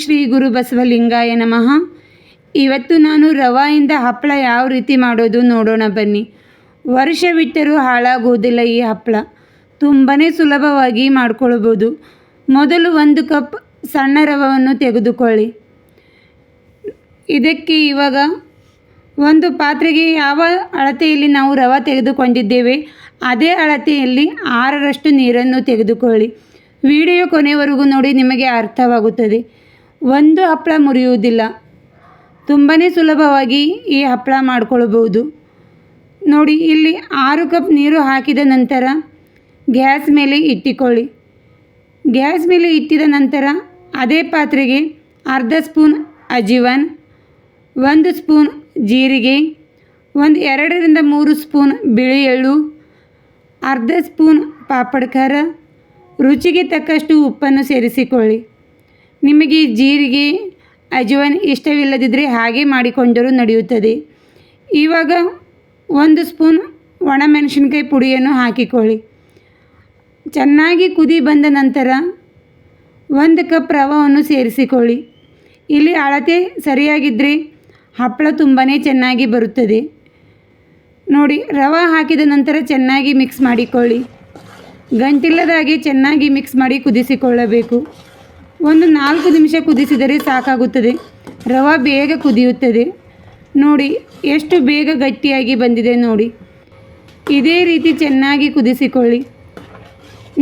ಶ್ರೀ ಗುರು ಬಸವಲಿಂಗಾಯ ನಮಃ. ಇವತ್ತು ನಾನು ರವೆಯಿಂದ ಹಪ್ಪಳ ಯಾವ ರೀತಿ ಮಾಡೋದು ನೋಡೋಣ ಬನ್ನಿ. ವರ್ಷವಿಟ್ಟರೂ ಹಾಳಾಗೋದಿಲ್ಲ ಈ ಹಪ್ಪಳ. ತುಂಬಾ ಸುಲಭವಾಗಿ ಮಾಡ್ಕೊಳ್ಬೋದು. ಮೊದಲು 1 ಕಪ್ ಸಣ್ಣ ರವೆಯನ್ನು ತೆಗೆದುಕೊಳ್ಳಿ. ಇದಕ್ಕೆ ಇವಾಗ ಒಂದು ಪಾತ್ರೆಗೆ ಯಾವ ಅಳತೆಯಲ್ಲಿ ನಾವು ರವೆ ತೆಗೆದುಕೊಂಡಿದ್ದೇವೆ ಅದೇ ಅಳತೆಯಲ್ಲಿ 6ರಷ್ಟು ನೀರನ್ನು ತೆಗೆದುಕೊಳ್ಳಿ. ವಿಡಿಯೋ ಕೊನೆವರೆಗೂ ನೋಡಿ, ನಿಮಗೆ ಅರ್ಥವಾಗುತ್ತದೆ. ಒಂದು ಹಪ್ಪಳ ಮುರಿಯುವುದಿಲ್ಲ. ತುಂಬಾ ಸುಲಭವಾಗಿ ಈ ಹಪ್ಪಳ ಮಾಡ್ಕೊಳ್ಬೋದು. ನೋಡಿ, ಇಲ್ಲಿ 6 ಕಪ್ ನೀರು ಹಾಕಿದ ನಂತರ ಗ್ಯಾಸ್ ಮೇಲೆ ಇಟ್ಟಿಕೊಳ್ಳಿ. ಗ್ಯಾಸ್ ಮೇಲೆ ಇಟ್ಟಿದ ನಂತರ ಅದೇ ಪಾತ್ರೆಗೆ ಅರ್ಧ ಸ್ಪೂನ್ ಅಜಿವಾನ್, 1 ಸ್ಪೂನ್ ಜೀರಿಗೆ, 2ರಿಂದ 3 ಸ್ಪೂನ್ ಬಿಳಿ ಎಳ್ಳು, ಅರ್ಧ ಸ್ಪೂನ್ ಪಾಪಡ್ ಖಾರ, ರುಚಿಗೆ ತಕ್ಕಷ್ಟು ಉಪ್ಪನ್ನು ಸೇರಿಸಿಕೊಳ್ಳಿ. ನಿಮಗೆ ಜೀರಿಗೆ ಅಜವಾನ್ ಇಷ್ಟವಿಲ್ಲದಿದ್ದರೆ ಹಾಗೆ ಮಾಡಿಕೊಂಡರೂ ನಡೆಯುತ್ತದೆ. ಇವಾಗ 1 ಸ್ಪೂನ್ ಒಣಮೆಣಸಿನ್ಕಾಯಿ ಪುಡಿಯನ್ನು ಹಾಕಿಕೊಳ್ಳಿ. ಚೆನ್ನಾಗಿ ಕುದಿ ಬಂದ ನಂತರ 1 ಕಪ್ ರವೆಯನ್ನು ಸೇರಿಸಿಕೊಳ್ಳಿ. ಇಲ್ಲಿ ಅಳತೆ ಸರಿಯಾಗಿದ್ದರೆ ಹಪ್ಪಳ ತುಂಬಾ ಚೆನ್ನಾಗಿ ಬರುತ್ತದೆ. ನೋಡಿ, ರವೆ ಹಾಕಿದ ನಂತರ ಚೆನ್ನಾಗಿ ಮಿಕ್ಸ್ ಮಾಡಿಕೊಳ್ಳಿ. ಗಂಟಿಲ್ಲದ ಹಾಗೆ ಚೆನ್ನಾಗಿ ಮಿಕ್ಸ್ ಮಾಡಿ ಕುದಿಸಿಕೊಳ್ಳಬೇಕು. ಒಂದು 4 ನಿಮಿಷ ಕುದಿಸಿದರೆ ಸಾಕಾಗುತ್ತದೆ. ರವೆ ಬೇಗ ಕುದಿಯುತ್ತದೆ. ನೋಡಿ, ಎಷ್ಟು ಬೇಗ ಗಟ್ಟಿಯಾಗಿ ಬಂದಿದೆ ನೋಡಿ. ಇದೇ ರೀತಿ ಚೆನ್ನಾಗಿ ಕುದಿಸಿಕೊಳ್ಳಿ.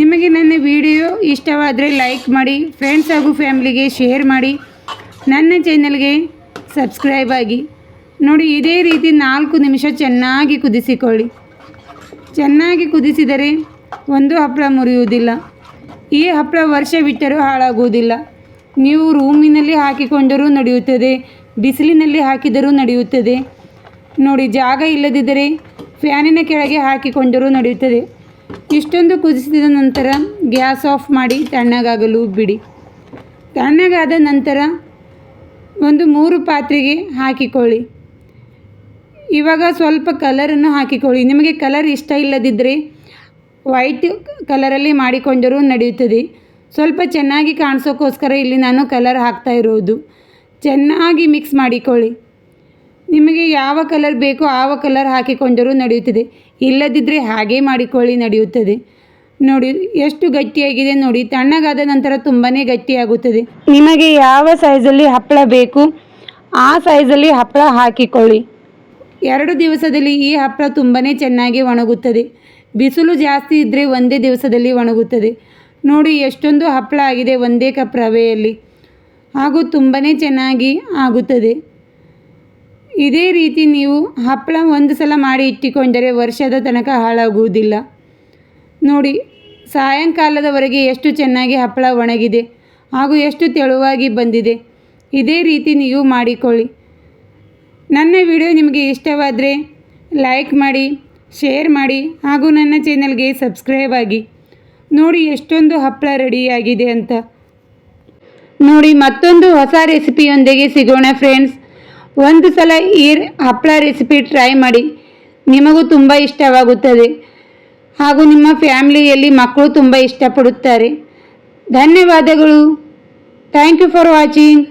ನಿಮಗೆ ನನ್ನ ವಿಡಿಯೋ ಇಷ್ಟವಾದರೆ ಲೈಕ್ ಮಾಡಿ, ಫ್ರೆಂಡ್ಸ್ ಹಾಗೂ ಫ್ಯಾಮಿಲಿಗೆ ಶೇರ್ ಮಾಡಿ, ನನ್ನ ಚಾನಲ್ಗೆ ಸಬ್ಸ್ಕ್ರೈಬ್ ಆಗಿ. ನೋಡಿ, ಇದೇ ರೀತಿ 4 ನಿಮಿಷ ಚೆನ್ನಾಗಿ ಕುದಿಸಿಕೊಳ್ಳಿ. ಚೆನ್ನಾಗಿ ಕುದಿಸಿದರೆ ಒಂದು ಹಪ್ಪಳ ಮುರಿಯುವುದಿಲ್ಲ. ಈ ಹಪ್ಪಳ ವರ್ಷವಿಟ್ಟರೂ ಹಾಳಾಗುವುದಿಲ್ಲ. ನೀವು ರೂಮಿನಲ್ಲಿ ಹಾಕಿಕೊಂಡರೂ ನಡೆಯುತ್ತದೆ, ಬಿಸಿಲಿನಲ್ಲಿ ಹಾಕಿದರೂ ನಡೆಯುತ್ತದೆ. ನೋಡಿ, ಜಾಗ ಇಲ್ಲದಿದ್ದರೆ ಫ್ಯಾನಿನ ಕೆಳಗೆ ಹಾಕಿಕೊಂಡರೂ ನಡೆಯುತ್ತದೆ. ಇಷ್ಟೊಂದು ಕುದಿಸಿದ ನಂತರ ಗ್ಯಾಸ್ ಆಫ್ ಮಾಡಿ ತಣ್ಣಗಾಗಲು ಬಿಡಿ. ತಣ್ಣಗಾದ ನಂತರ ಒಂದು 3 ಪಾತ್ರೆಗೆ ಹಾಕಿಕೊಳ್ಳಿ. ಇವಾಗ ಸ್ವಲ್ಪ ಕಲರನ್ನು ಹಾಕಿಕೊಳ್ಳಿ. ನಿಮಗೆ ಕಲರ್ ಇಷ್ಟ ಇಲ್ಲದಿದ್ದರೆ ವೈಟ್ ಕಲರಲ್ಲಿ ಮಾಡಿಕೊಂಡರೂ ನಡೆಯುತ್ತದೆ. ಸ್ವಲ್ಪ ಚೆನ್ನಾಗಿ ಕಾಣಿಸೋಕ್ಕೋಸ್ಕರ ಇಲ್ಲಿ ನಾನು ಕಲರ್ ಹಾಕ್ತಾ ಇರೋದು. ಚೆನ್ನಾಗಿ ಮಿಕ್ಸ್ ಮಾಡಿಕೊಳ್ಳಿ. ನಿಮಗೆ ಯಾವ ಕಲರ್ ಬೇಕೋ ಆ ಕಲರ್ ಹಾಕಿಕೊಂಡರೂ ನಡೆಯುತ್ತದೆ. ಇಲ್ಲದಿದ್ದರೆ ಹಾಗೆ ಮಾಡಿಕೊಳ್ಳಿ, ನಡೆಯುತ್ತದೆ. ನೋಡಿ, ಎಷ್ಟು ಗಟ್ಟಿಯಾಗಿದೆ ನೋಡಿ. ತಣ್ಣಗಾದ ನಂತರ ತುಂಬಾ ಗಟ್ಟಿಯಾಗುತ್ತದೆ. ನಿಮಗೆ ಯಾವ ಸೈಜಲ್ಲಿ ಹಪ್ಪಳ ಬೇಕು ಆ ಸೈಜಲ್ಲಿ ಹಪ್ಪಳ ಹಾಕಿಕೊಳ್ಳಿ. 2 ದಿವಸದಲ್ಲಿ ಈ ಹಪ್ಪಳ ತುಂಬಾ ಚೆನ್ನಾಗಿ ಒಣಗುತ್ತದೆ. ಬಿಸಿಲು ಜಾಸ್ತಿ ಇದ್ದರೆ ಒಂದೇ ದಿವಸದಲ್ಲಿ ಒಣಗುತ್ತದೆ. ನೋಡಿ, ಎಷ್ಟೊಂದು ಹಪ್ಪಳ ಆಗಿದೆ 1 ಕಪ್ ರವೆಯಲ್ಲಿ, ಹಾಗೂ ತುಂಬಾ ಚೆನ್ನಾಗಿ ಆಗುತ್ತದೆ. ಇದೇ ರೀತಿ ನೀವು ಹಪ್ಪಳ ಒಂದು ಸಲ ಮಾಡಿ ಇಟ್ಟುಕೊಂಡರೆ ವರ್ಷದ ತನಕ ಹಾಳಾಗುವುದಿಲ್ಲ. ನೋಡಿ, ಸಾಯಂಕಾಲದವರೆಗೆ ಎಷ್ಟು ಚೆನ್ನಾಗಿ ಹಪ್ಪಳ ಒಣಗಿದೆ ಹಾಗೂ ಎಷ್ಟು ತೆಳುವಾಗಿ ಬಂದಿದೆ. ಇದೇ ರೀತಿ ನೀವು ಮಾಡಿಕೊಳ್ಳಿ. ನನ್ನ ವಿಡಿಯೋ ನಿಮಗೆ ಇಷ್ಟವಾದರೆ ಲೈಕ್ ಮಾಡಿ, ಶೇರ್ ಮಾಡಿ, ಹಾಗೂ ನನ್ನ ಚಾನಲ್ಗೆ ಸಬ್ಸ್ಕ್ರೈಬ್ ಆಗಿ. ನೋಡಿ, ಎಷ್ಟೊಂದು ಹಪ್ಪಳ ರೆಡಿಯಾಗಿದೆ ಅಂತ. ನೋಡಿ, ಮತ್ತೊಂದು ಹೊಸ ರೆಸಿಪಿಯೊಂದಿಗೆ ಸಿಗೋಣ ಫ್ರೆಂಡ್ಸ್. ಒಂದು ಸಲ ಈ ಹಪ್ಪಳ ರೆಸಿಪಿ ಟ್ರೈ ಮಾಡಿ, ನಿಮಗೂ ತುಂಬ ಇಷ್ಟವಾಗುತ್ತದೆ. ಹಾಗೂ ನಿಮ್ಮ ಫ್ಯಾಮಿಲಿಯಲ್ಲಿ ಮಕ್ಕಳು ತುಂಬ ಇಷ್ಟಪಡುತ್ತಾರೆ. ಧನ್ಯವಾದಗಳು. Thank you for watching.